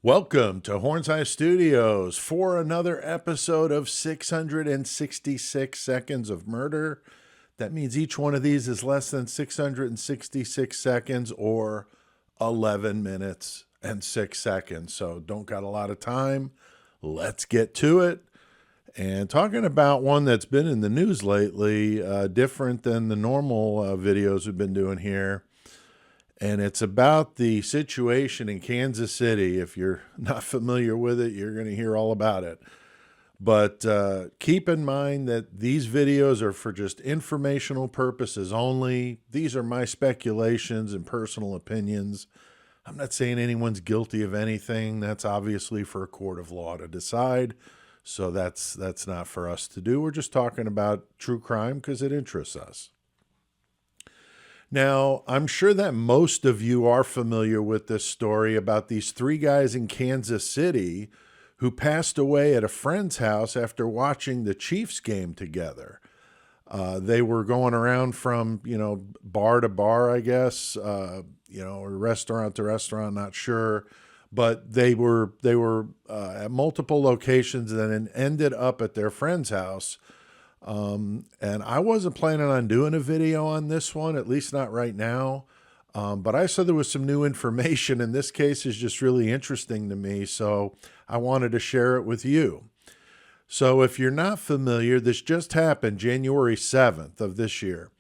Welcome to Horns Eye Studios for another episode of 666 Seconds of Murder. That means each one of these is less than 666 seconds or 11 minutes and 6 seconds. So don't got a lot of time. Let's get to it. And talking about one that's been in the news lately, different than the normal videos we've been doing here. And it's about the situation in Kansas City. If you're not familiar with it, you're going to hear all about it. But keep in mind that these videos are for just informational purposes only. These are my speculations and personal opinions. I'm not saying anyone's guilty of anything. That's obviously for a court of law to decide. So that's not for us to do. We're just talking about true crime because it interests us. Now, I'm sure that most of you are familiar with this story about these three guys in Kansas City who passed away at a friend's house after watching the Chiefs game together. They were going around from, bar to bar, I guess, or restaurant to restaurant, not sure. But they were at multiple locations and then ended up at their friend's house. And I wasn't planning on doing a video on this one, at least not right now. But I saw there was some new information, and this case is just really interesting to me. So I wanted to share it with you. So if you're not familiar, this just happened January 7th of this year.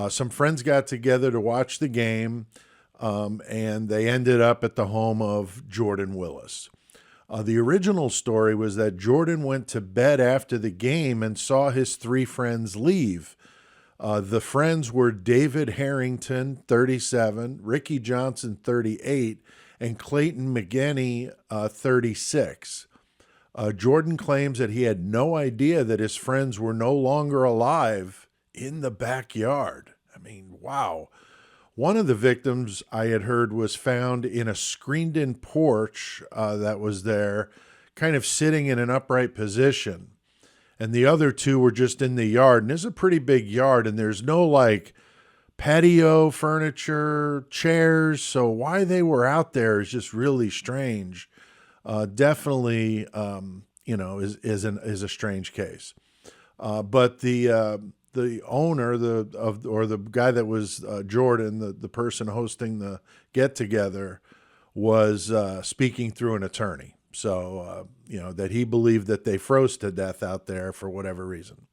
Some friends got together to watch the game, and they ended up at the home of Jordan Willis. The original story was that Jordan went to bed after the game and saw his three friends leave. The friends were David Harrington, 37, Ricky Johnson, 38, and Clayton McGinney, 36. Jordan claims that he had no idea that his friends were no longer alive in the backyard. I mean, wow. One of the victims I had heard was found in a screened-in porch that was there, kind of sitting in an upright position. And the other two were just in the yard. And it's a pretty big yard, and there's no, patio furniture, chairs. So why they were out there is just really strange. Definitely, is a strange case. But the owner, the guy that was Jordan, the person hosting the get-together, was speaking through an attorney. So, that he believed that they froze to death out there for whatever reason.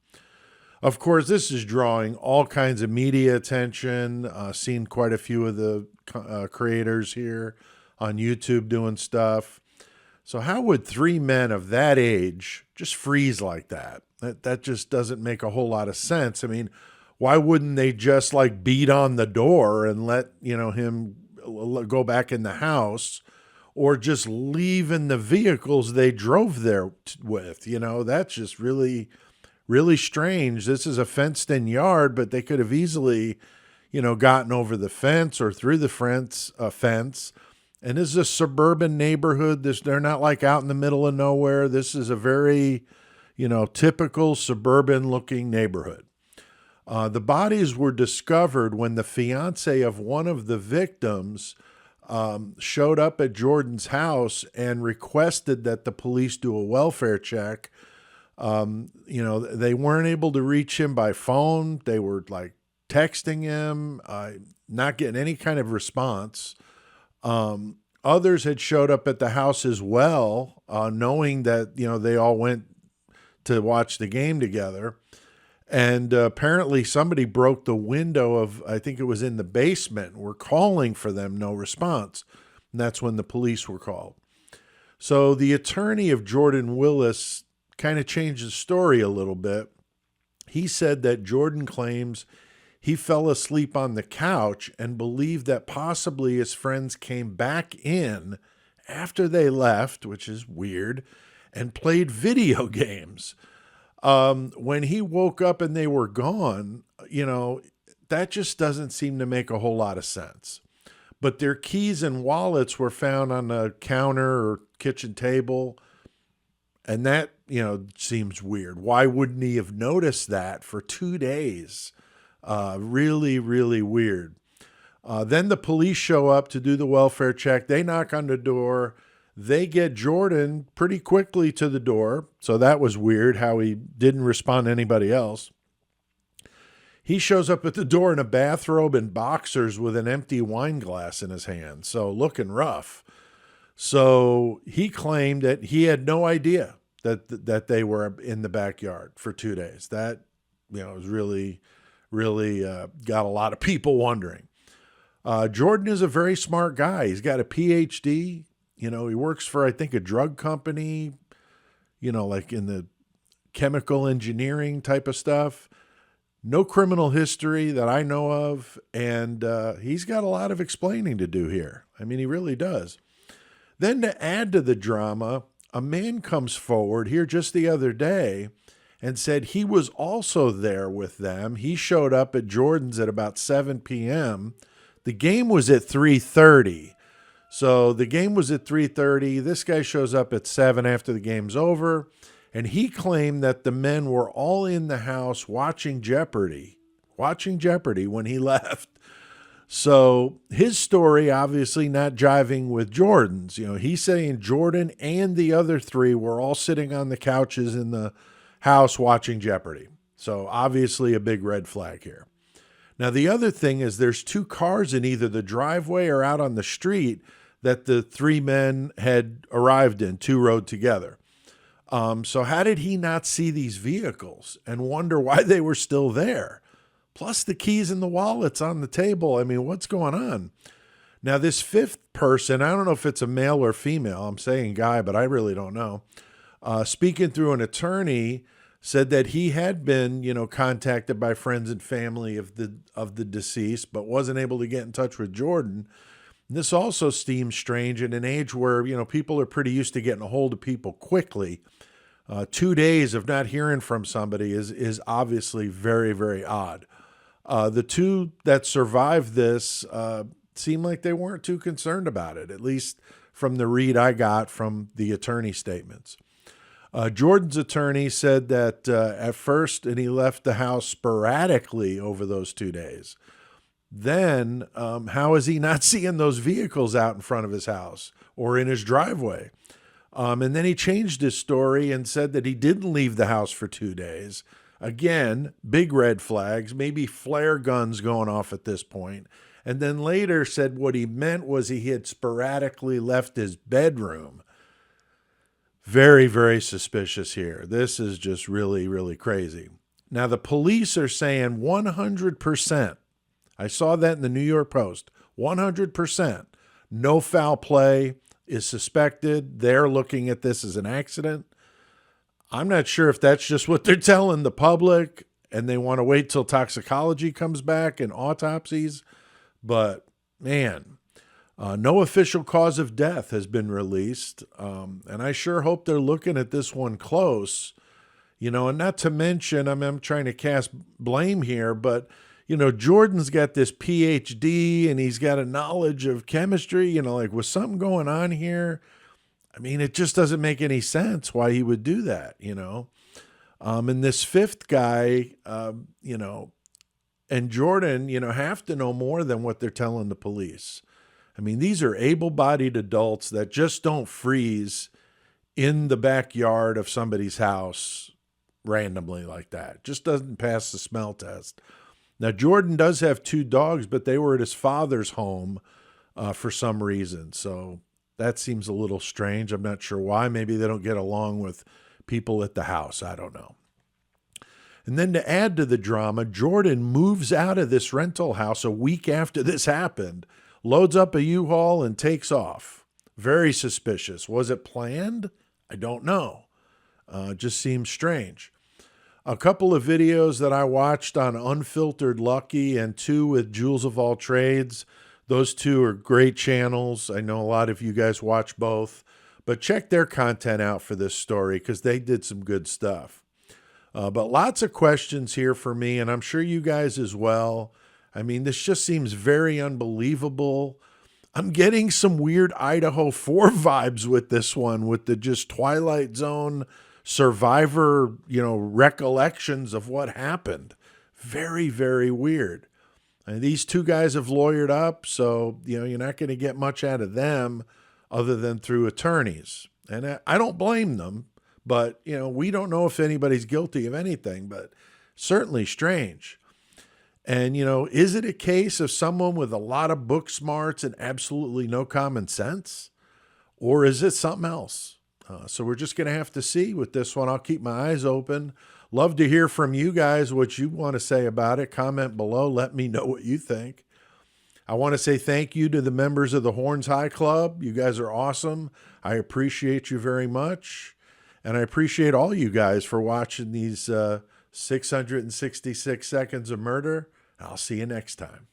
Of course, this is drawing all kinds of media attention. Seen quite a few of the creators here on YouTube doing stuff. So how would three men of that age just freeze like that? That just doesn't make a whole lot of sense. I mean, why wouldn't they just beat on the door and let, him go back in the house, or just leave in the vehicles they drove there with? That's just really, really strange. This is a fenced in yard, but they could have easily, gotten over the fence or through the fence. And this is a suburban neighborhood. They're not out in the middle of nowhere. This is a very, typical suburban looking neighborhood. The bodies were discovered when the fiance of one of the victims showed up at Jordan's house and requested that the police do a welfare check. They weren't able to reach him by phone. They were texting him, not getting any kind of response. Others had showed up at the house as well, knowing that, they all went to watch the game together. And apparently somebody broke the window of, I think it was in the basement, were calling for them, no response. And that's when the police were called. So the attorney of Jordan Willis kind of changed the story a little bit. He said that Jordan claims he fell asleep on the couch and believed that possibly his friends came back in after they left, which is weird, and played video games. When he woke up and they were gone, that just doesn't seem to make a whole lot of sense. But their keys and wallets were found on the counter or kitchen table. And that, seems weird. Why wouldn't he have noticed that for 2 days? Really, really weird. Then the police show up to do the welfare check. They knock on the door. They get Jordan pretty quickly to the door. So that was weird how he didn't respond to anybody else. He shows up at the door in a bathrobe and boxers with an empty wine glass in his hand. So looking rough. So he claimed that he had no idea that they were in the backyard for 2 days. That, was really got a lot of people wondering. Jordan is a very smart guy. He's got a PhD. He works for, I think, a drug company, like in the chemical engineering type of stuff. No criminal history that I know of. And he's got a lot of explaining to do here. I mean, he really does. Then to add to the drama, a man comes forward here just the other day and said he was also there with them. He showed up at Jordan's at about 7 p.m. The game was at 3:30. So the game was at 3:30. This guy shows up at 7 after the game's over. And he claimed that the men were all in the house watching Jeopardy when he left. So his story obviously not jiving with Jordan's. He's saying Jordan and the other three were all sitting on the couches in the house watching Jeopardy. So obviously a big red flag here. Now the other thing is there's 2 cars in either the driveway or out on the street that the 3 men had arrived in, 2 rode together. So how did he not see these vehicles and wonder why they were still there? Plus the keys and the wallets on the table. I mean, what's going on? Now, this 5th person, I don't know if it's a male or female. I'm saying guy, but I really don't know. Speaking through an attorney, said that he had been, contacted by friends and family of the deceased, but wasn't able to get in touch with Jordan. This also seems strange in an age where, people are pretty used to getting a hold of people quickly. 2 days of not hearing from somebody is obviously very, very odd. The 2 that survived this seemed like they weren't too concerned about it, at least from the read I got from the attorney statements. Jordan's attorney said that at first, and he left the house sporadically over those 2 days. Then how is he not seeing those vehicles out in front of his house or in his driveway? And then he changed his story and said that he didn't leave the house for 2 days. Again, big red flags, maybe flare guns going off at this point. And then later said what he meant was he had sporadically left his bedroom. Very, very suspicious here. This is just really, really crazy. Now, the police are saying 100%. I saw that in the New York Post. 100%. No foul play is suspected. They're looking at this as an accident. I'm not sure if that's just what they're telling the public and they want to wait till toxicology comes back and autopsies. But, man, no official cause of death has been released. And I sure hope they're looking at this one close. And not to mention, I'm trying to cast blame here, but Jordan's got this PhD and he's got a knowledge of chemistry, was something going on here? I mean, it just doesn't make any sense why he would do that, And this 5th guy, and Jordan, have to know more than what they're telling the police. I mean, these are able-bodied adults that just don't freeze in the backyard of somebody's house randomly like that. Just doesn't pass the smell test. Now, Jordan does have 2 dogs, but they were at his father's home for some reason. So that seems a little strange. I'm not sure why. Maybe they don't get along with people at the house. I don't know. And then to add to the drama, Jordan moves out of this rental house a week after this happened, loads up a U-Haul and takes off. Very suspicious. Was it planned? I don't know. Just seems strange. A couple of videos that I watched on Unfiltered Lucky and 2 with Jules of All Trades. Those 2 are great channels. I know a lot of you guys watch both, but check their content out for this story because they did some good stuff. But lots of questions here for me, and I'm sure you guys as well. I mean, this just seems very unbelievable. I'm getting some weird Idaho 4 vibes with this one, with the just Twilight Zone survivor, recollections of what happened. Very, very weird. And these 2 guys have lawyered up, so, you're not going to get much out of them. other than through attorneys. And I don't blame them, but, we don't know if anybody's guilty of anything, but certainly strange. And, is it a case of someone with a lot of book smarts and absolutely no common sense? Or is it something else? So we're just going to have to see with this one. I'll keep my eyes open. Love to hear from you guys what you want to say about it. Comment below. Let me know what you think. I want to say thank you to the members of the Horns High Club. You guys are awesome. I appreciate you very much. And I appreciate all you guys for watching these 666 seconds of murder. I'll see you next time.